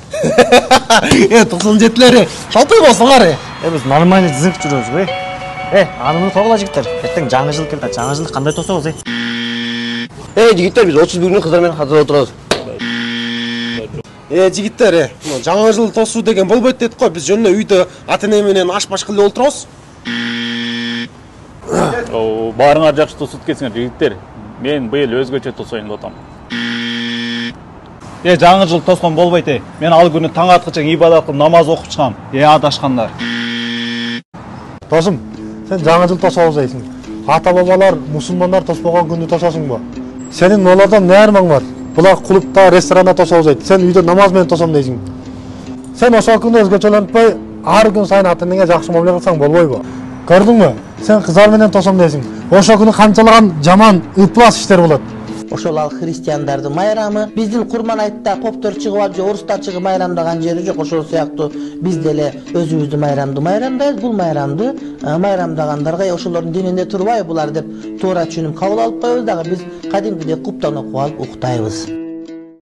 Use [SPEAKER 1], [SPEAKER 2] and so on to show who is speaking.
[SPEAKER 1] 97-лери шалпай болсоңар.
[SPEAKER 2] Biz нормальный зыңк жүрөбүз го. Анымды тогула жигиттер. Эртең жаңы жыл келди. Жаңы жылды кандай тособуз?
[SPEAKER 3] Жигиттер, биз 31 кыздар менен кадыр отурабыз.
[SPEAKER 1] Жигиттер, жаңы жыл тосуу деген болбойт дедик го. Биз жөнүнө үйдө ата-эне менен аш-баш кылып олтурабыз.
[SPEAKER 4] Баарыңар жакшы тосуп кетсиңер жигиттер. Мен быйыл өзгөчө тосоюн деп атам. Жаңы жыл тоскон болбойт. Мен ал күнү таң аткыча ибадат кылып намаз окуп чыгам. Адашкандар.
[SPEAKER 5] Досым, сен жаңы жыл тособуз дейсиң. Ата-бабалар, мусулмандар тоспогон күндү тососуңбу? Сенин олардан не армаң бар? Булар клубта, ресторанда тособуз дейт. Сен үйдө намаз менен тосом дейсиң. Сен ошол күнү өзгөчөлөнтпөй, ар күн сайын ата-энеңе жакшы мамиле кылсаң болбойбу? Көрдүңбү? Сен кыздар менен тосом дейсиң. Ошол күнү канчалаган жаман, ыплас иштер болот.
[SPEAKER 6] Ошол ал христиандардын майрамы, биздин Курман айтта поптор чыгып алып же орустар чыгып майрамдаган жери жок. Ошол сыяктуу биз деле өзүбүздүн майрамды майрамдайбыз. Бул майрамды майрамдагандарга ошолордун дининде турбай булар деп туура түшүнүп кабыл алып коебуз дагы. Биз кадимгидей куптан окуп алып уктайбыз.